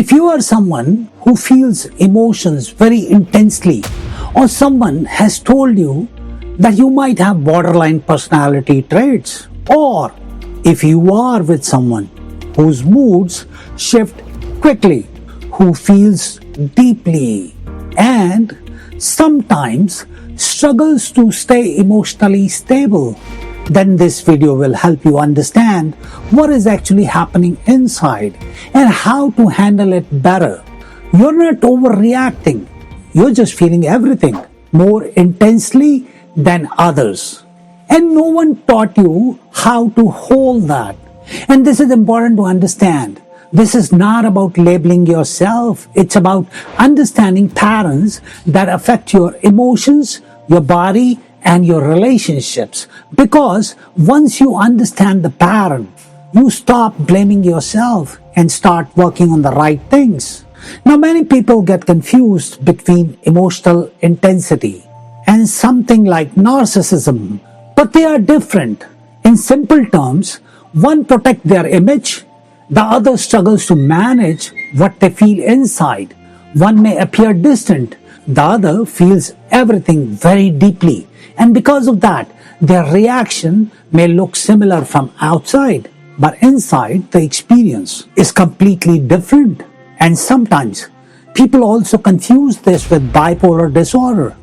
If you are someone who feels emotions very intensely, or someone has told you that you might have borderline personality traits, or if you are with someone whose moods shift quickly, who feels deeply, and sometimes struggles to stay emotionally stable, then this video will help you understand what is actually happening inside and how to handle it better. You're not overreacting, you're just feeling everything more intensely than others. And no one taught you how to hold that. And this is important to understand. This is not about labeling yourself. It's about understanding patterns that affect your emotions, your body, and your relationships. Because once you understand the pattern, you stop blaming yourself and start working on the right things. Now, many people get confused between emotional intensity and something like narcissism, but they are different. In simple terms, one protects their image, the other struggles to manage what they feel inside. One may appear distant, the other feels everything very deeply. And because of that, their reaction may look similar from outside, but inside the experience is completely different. And sometimes people also confuse this with bipolar disorder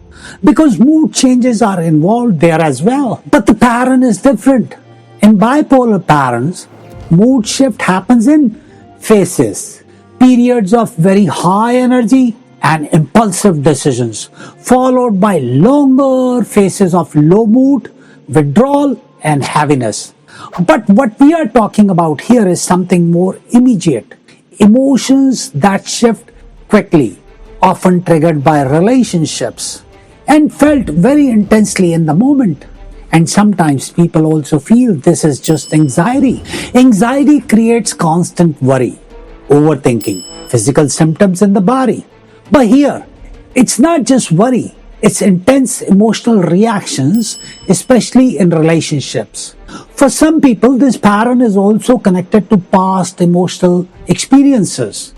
because mood changes are involved there as well. But the pattern is different. In bipolar patterns, mood shift happens in phases, periods of very high energy and impulsive decisions, followed by longer phases of low mood, withdrawal, and heaviness. But what we are talking about here is something more immediate. Emotions that shift quickly, often triggered by relationships, and felt very intensely in the moment. And sometimes people also feel this is just anxiety. Anxiety creates constant worry, overthinking, physical symptoms in the body. But here, it's not just worry, it's intense emotional reactions, especially in relationships. For some people, this pattern is also connected to past emotional experiences,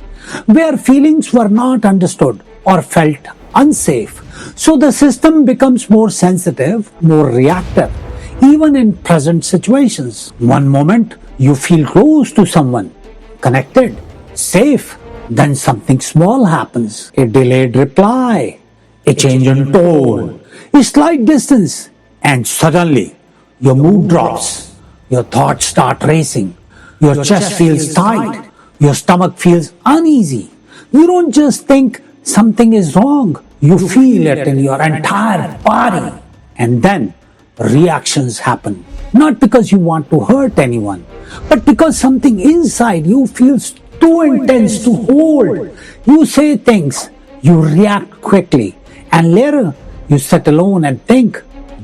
where feelings were not understood or felt unsafe. So the system becomes more sensitive, more reactive, even in present situations. One moment, you feel close to someone, connected, safe. Then something small happens, a delayed reply, a change in tone, a slight distance, and suddenly your mood drops, your thoughts start racing, your chest feels tight, your stomach feels uneasy. You don't just think something is wrong, you feel it in your entire body. And then reactions happen, not because you want to hurt anyone, but because something inside you feels too intense to hold. You say things, you react quickly, and later you sit alone and think,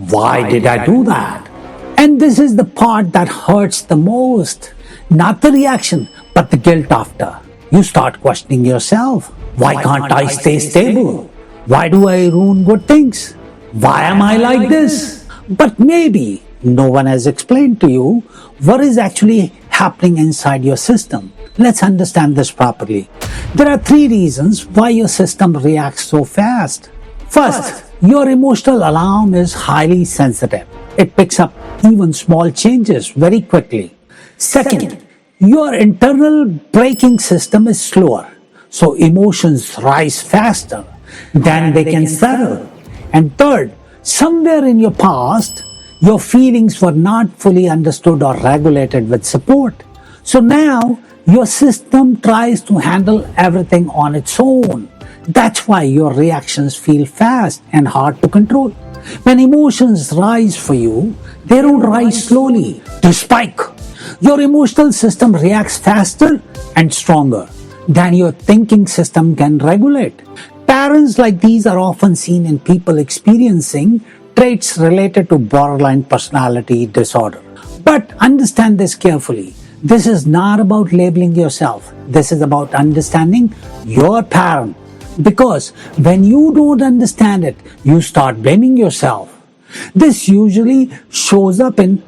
why did I do that? And this is the part that hurts the most. Not the reaction, but the guilt after. You start questioning yourself. Why can't I stay stable? Why do I ruin good things? Why am I like this? But maybe no one has explained to you what is actually happening inside your system. Let's understand this properly. There are 3 reasons why your system reacts so fast. First, your emotional alarm is highly sensitive. It picks up even small changes very quickly. Second, your internal braking system is slower, so emotions rise faster than they can settle. And third, somewhere in your past, your feelings were not fully understood or regulated with support. So now, your system tries to handle everything on its own. That's why your reactions feel fast and hard to control. When emotions rise for you, they don't rise slowly, they spike. Your emotional system reacts faster and stronger than your thinking system can regulate. Patterns like these are often seen in people experiencing traits related to borderline personality disorder. But understand this carefully. This is not about labeling yourself. This is about understanding your pattern. Because when you don't understand it, you start blaming yourself. This usually shows up in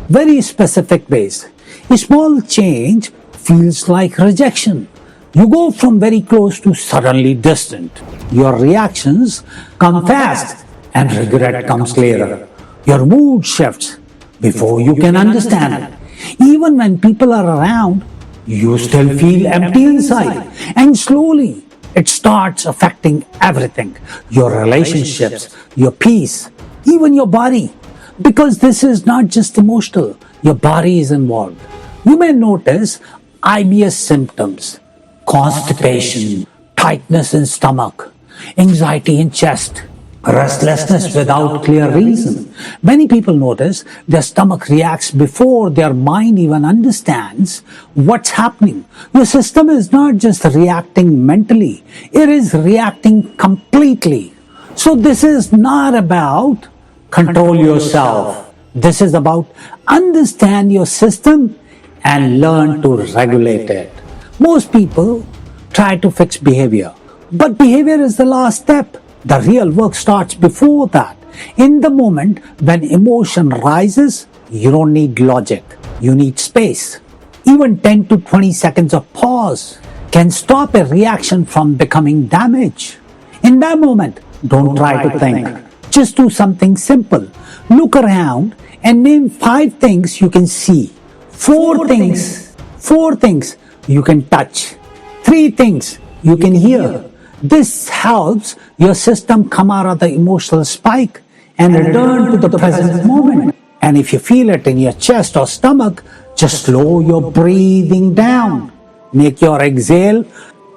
very specific ways. A small change feels like rejection. You go from very close to suddenly distant. Your reactions come fast and regret comes later. Your mood shifts before you can understand it. Even when people are around, you still feel empty inside. And slowly, it starts affecting everything. Your relationships, your peace, even your body. Because this is not just emotional, your body is involved. You may notice IBS symptoms, constipation, tightness in stomach, anxiety in chest, restlessness without clear reason. Many people notice their stomach reacts before their mind even understands what's happening. Your system is not just reacting mentally, it is reacting completely. So this is not about control yourself. This is about understand your system and learn to regulate it. Most people try to fix behavior, but behavior is the last step. The real work starts before that. In the moment when emotion rises, you don't need logic, you need space. Even 10 to 20 seconds of pause can stop a reaction from becoming damage. In that moment, don't try to think. Just do something simple. Look around and name 5 things you can see. 4 things you can touch. 3 things you can hear. This helps your system come out of the emotional spike and return to the present moment. And if you feel it in your chest or stomach, just slow your breathing down. Make your exhale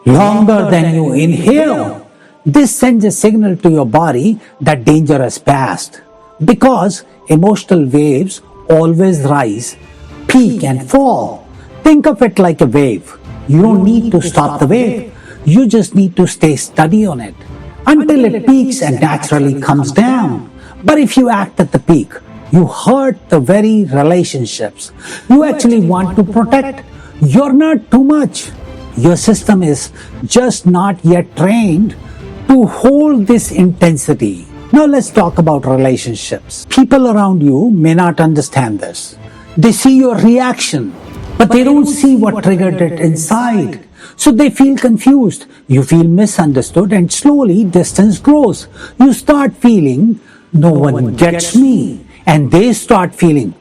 longer than you inhale. This sends a signal to your body that danger has passed. Because emotional waves always rise, peak and fall. Think of it like a wave. You don't need to stop the wave. You just need to stay steady on it until it peaks and naturally comes down. But if you act at the peak, you hurt the very relationships you actually want to protect. You're not too much. Your system is just not yet trained to hold this intensity. Now let's talk about relationships. People around you may not understand this. They see your reaction, but they don't see what triggered it inside. So they feel confused, you feel misunderstood, and slowly distance grows. You start feeling, no one gets me. And they start feeling,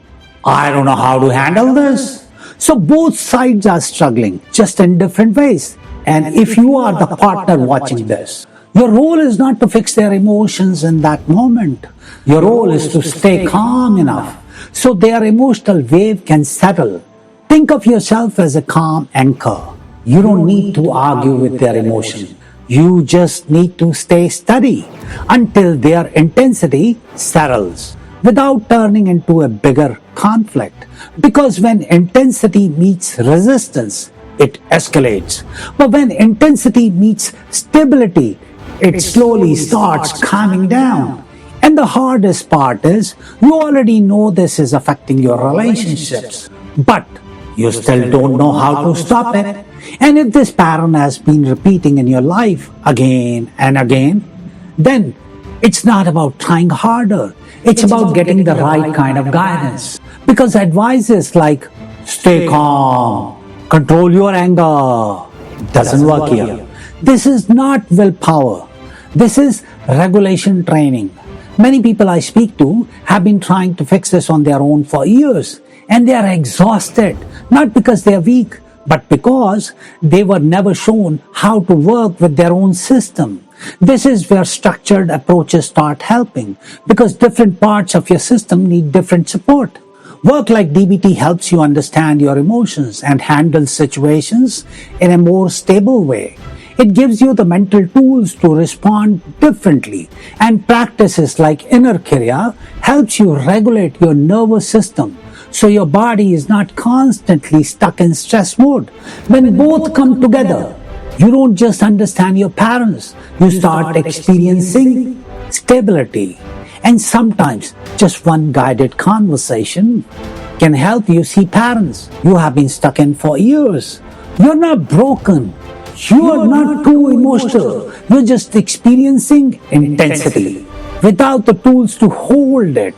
I don't know how to handle this. So both sides are struggling, just in different ways. And if you are the partner watching this, your role is not to fix their emotions in that moment. Your role is to stay calm enough so their emotional wave can settle. Think of yourself as a calm anchor. You don't need to argue with their emotion. You just need to stay steady until their intensity settles without turning into a bigger conflict. Because when intensity meets resistance, it escalates. But when intensity meets stability, it slowly starts calming down. And the hardest part is, you already know this is affecting your relationships, but you still don't know how to stop it. And if this pattern has been repeating in your life again and again, then it's not about trying harder. It's about getting the right kind of guidance. Because advice is like, stay calm, control your anger, doesn't work here. This is not willpower. This is regulation training. Many people I speak to have been trying to fix this on their own for years, and they are exhausted, not because they are weak, but because they were never shown how to work with their own system. This is where structured approaches start helping, because different parts of your system need different support. Work like DBT helps you understand your emotions and handle situations in a more stable way. It gives you the mental tools to respond differently, and practices like inner Kriya helps you regulate your nervous system so your body is not constantly stuck in stress mode. When both come together, you don't just understand your patterns, you start experiencing stability. And sometimes just one guided conversation can help you see patterns you have been stuck in for years. You're not broken. You are not too emotional. You're just experiencing intensity without the tools to hold it.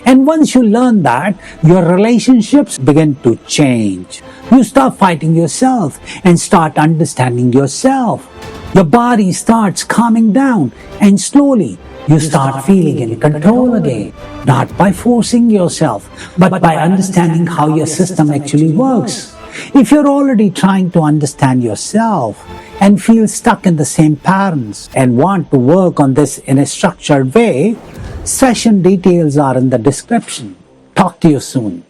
And once you learn that, your relationships begin to change. You stop fighting yourself and start understanding yourself. Your body starts calming down, and slowly you start feeling in control again, not by forcing yourself, but by understanding how your system actually works. If you're already trying to understand yourself and feel stuck in the same patterns and want to work on this in a structured way, session details are in the description. Talk to you soon.